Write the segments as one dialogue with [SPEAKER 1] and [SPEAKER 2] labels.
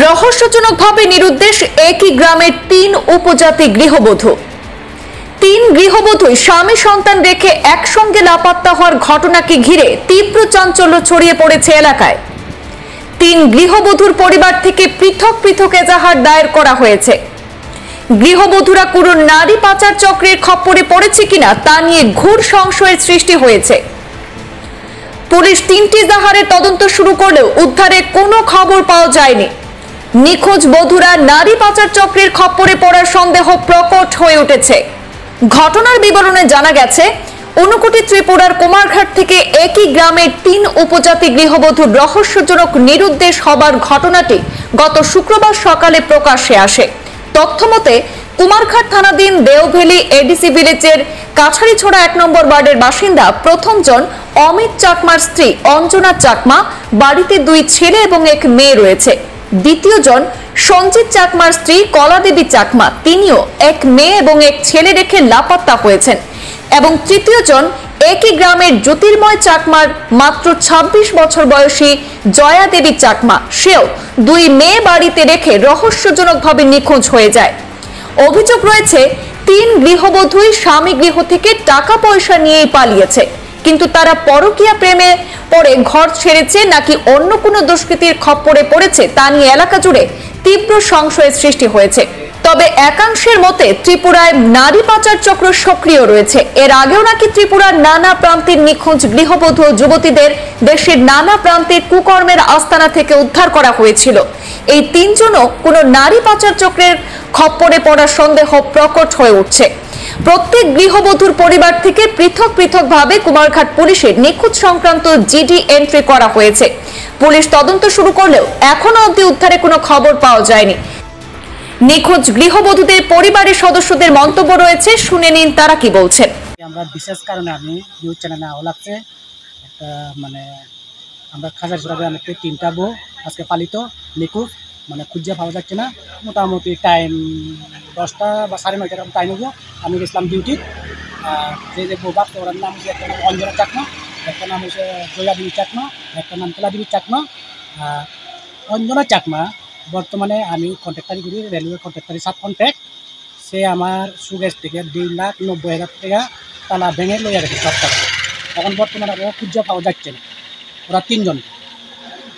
[SPEAKER 1] রহস্যজনকভাবে নিরুদ্দেশ একই গ্রামের ৩ উপজাতি গৃহবধূ। ৩ গৃহবধূই স্বামী সন্তান রেখে একসঙ্গে লাপাত্তা হওয়ার ঘটনাকে ঘিরে তীব্র চাঞ্চল্য ছড়িয়ে পড়েছে এলাকায়। ৩ গৃহবধূর পরিবার থেকে পৃথক পৃথক এজাহার দায়ের করা হয়েছে। গৃহবধূরা কোনো নারী পাচার চক্রের খপ্পরে পড়েছে কিনা তা নিয়ে ঘোর সংশয়ের সৃষ্টি হয়েছে। পুলিশ ৩টি এজাহারের তদন্ত শুরু করলেও উদ্ধারে কোনো খবর পাওয়া যায়নি। নিখোঁজ বধূরা নারী পাচার চক্রের খপ্পরে পড়ার সন্দেহ প্রকট হয়ে উঠেছে। ঘটনার বিবরণে জানা গেছে, ঊনকোটি ত্রিপুরার কুমারঘাট থেকে একই গ্রামের ৩ উপজাতি গৃহবধূর রহস্যজনক নিরুদ্দেশ হবার ঘটনাটি গত শুক্রবার সকালে প্রকাশ্যে আসে। তথ্যমতে কুমারঘাট থানাধীন দেওভ্যালি এডিসি ভিলেজের কাছারিছড়া ১ নম্বর ওয়ার্ডের বাসিন্দা প্রথমজন অমিত চাকমার স্ত্রী অঞ্জনা চাকমা বাড়িতে ২ ছেলে এবং ১ মেয়ে রয়েছে। দ্বিতীয়জন সঞ্জিত চাকমার স্ত্রী কলাদেবী চাকমা, তিনিও ১ মেয়ে এবং ১ ছেলে রেখে লাপাত্তা হয়েছেন। এবং তৃতীয়জন একই গ্রামের জ্যোতির্ময় চাকমার মাত্র ২৬ বছর বয়সী জয়া দেবী চাকমা, সেও ২ মেয়ে বাড়িতে রেখে রহস্যজনকভাবে নিখোঁজ হয়ে যায়। অভিযোগ রয়েছে ৩ গৃহবধূই স্বামী গৃহ থেকে টাকা পয়সা নিয়েই পালিয়েছে, কিন্তু তারা পরকীয়া প্রেমে পড়ে ঘর ছেড়েছে নাকি অন্য কোনো দুষ্কৃতির খপ্পরে পড়েছে তা নিয়ে এলাকা জুড়ে তীব্র সংশয়ের সৃষ্টি হয়েছে। তবে একাংশের মতে ত্রিপুরায় নারী পাচার চক্র সক্রিয় রয়েছে। এর আগেও নাকি ত্রিপুরার নানা প্রান্তের নিখোঁজ গৃহবধূ ও যুবতীদের দেশের নানা প্রান্তের কুকর্মের আস্তানা থেকে উদ্ধার করা হয়েছিল। এই ৩ জনও কোনো নারী পাচার চক্রের খপ্পরে পড়ার সন্দেহ প্রকট হয়ে উঠছে। প্রত্যেক গৃহবধূর পরিবার থেকে পৃথক পৃথকভাবে কুমারঘাট পুলিশের নিখোঁজ সংক্রান্ত জিডি এন্ট্রি করা হয়েছে। পুলিশ তদন্ত শুরু করলেও এখনো অবধি উদ্ধারে কোনো খবর পাওয়া যায়নি। নিখোঁজ গৃহবধূদের পরিবারের সদস্যদের মন্তব্য রয়েছে, শুনে নিন তারা কি বলছেন।
[SPEAKER 2] আমরা বিশেষ কারণে আমি নিউজ চ্যানেলে আওয়া লাগছে একটা আমরা খাজারছড়া গ্রামে ৩টা বউ আজকে পালিত নিখোঁজ, খুঁজে পাওয়া যাচ্ছে না। মোটামুটি টাইম ১০টা বা ৯:৩০ এরকম টাইম হবো। আমি গেছিলাম ডিউটি। যে বউ বাপ, ওর নাম হচ্ছে একটা নাম অঞ্জনা চাকমা, একটা নাম হচ্ছে জয়া দেবী চাকমা, একটা নাম কেলা দেবী চাকমা। অঞ্জনা চাকমা বর্তমানে আমি কন্ট্রাক্টারি করি, রেলওয়ে কন্ট্রাক্টারি সাব কন্ট্রাক্ট। সে আমার সুগেজ থেকে ২,৯০,০০০ টাকা তালা ভেঙে লইয়া গেছে সব টাকা। এখন বর্তমানে ওরা খুঁজে পাওয়া যাচ্ছে না, ওরা ৩ জন।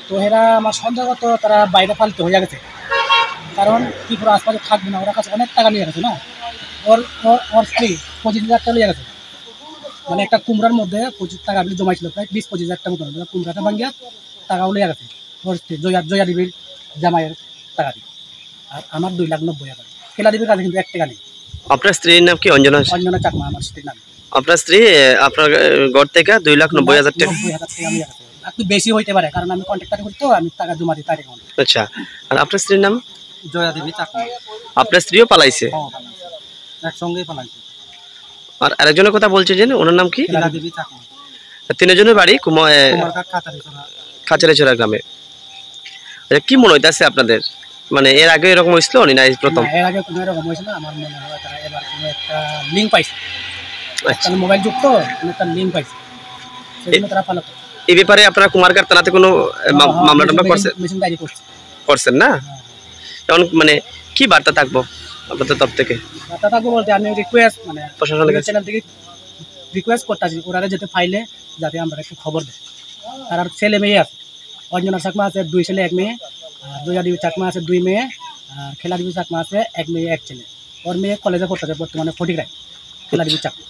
[SPEAKER 2] তো এরা আমার সন্দেহগত তারা বাইরে পালিত হয়ে গেছে, কারণ ত্রিপুরা আশপাশে থাকবে না, ওরা কাছে অনেক টাকা নিয়ে গেছে না। ওর স্ত্রী ২৫,০০০ টাকা লিয়ে গেছে। একটা কুমড়ার মধ্যে ২৫ টাকা জমাইছিল, প্রায় ২০-২৫,০০০ টাকা মতো। কুমড়াটা ভাঙিয়া টাকাও লিয়ে গেছে ওর স্ত্রী জয়া দেবীর জামাইয়ের টাকা দিয়ে। আর আমার ২,৯০,০০০ টাকা। কেলা দেবীর কাছে কিন্তু ১ টাকা নেই।
[SPEAKER 3] আপনার স্ত্রীর নাম কি? অঞ্জনা
[SPEAKER 2] চাকমা আমার স্ত্রীর নাম।
[SPEAKER 3] আপনার স্ত্রী আপনার ঘর থেকে ২,৯০,০০০ টাকা।
[SPEAKER 2] ৯০,০০০ টাকা নিয়ে গেছে। একটু বেশি হইতে পারে, কারণ আমি কন্ট্রাক্টারি করি, তো আমি টাকা জমা দিই তার অ্যাকাউন্টে।
[SPEAKER 3] আচ্ছা, আর আপনার স্ত্রীর নাম?
[SPEAKER 2] জয়া দেবী চাকমা।
[SPEAKER 3] আপনার স্ত্রীও পালাইছে?
[SPEAKER 2] একসঙ্গেই পালাইছে।
[SPEAKER 3] আর আরেকজনের কথা বলছে যে ওনার নাম কি?
[SPEAKER 2] কেলা দেবী চাকমা।
[SPEAKER 3] ৩ জনের বাড়ি কুমারঘাট কাছারিছড়া গ্রামে। কি মনে হইতেছে আপনাদের? এর আগে এরকম হয়েছিল না প্রথম?
[SPEAKER 2] এর আগে কোনো এরকম হয়েছিল না। আমার মনে হয় তারা এবার কোনো একটা লিঙ্ক পাইছে। আচ্ছা, মোবাইল যুক্ত কোনো একটা লিঙ্ক পাইছে, সেজন্য তারা পালাতো।
[SPEAKER 3] এই ব্যাপারে আপনারা কুমারঘাট থানাতে কোনো মামলা টামলা করছেন না? এখন কি বার্তা থাকবো আপনাদের তরফ থেকে?
[SPEAKER 2] বার্তা থাকবো বলতে আমি রিকোয়েস্ট প্রশাসনের চ্যানেল থেকে রিকোয়েস্ট করতেছি, ওরা যেতে পাইলে যাতে আমরা একটু খবর দেয়। তার আর ছেলে মেয়ে আছে। অঞ্জনা চাকমা আছে 2 ছেলে 1 মেয়ে, আর জয়া দেবী চাকমা আছে 2 মেয়ে, আর খেলা দেবী চাকমা আছে 1 মেয়ে 1 ছেলে। ওর মেয়ে কলেজে পড়তেছে বর্তমানে 40 খেলা দেবী চাকমা।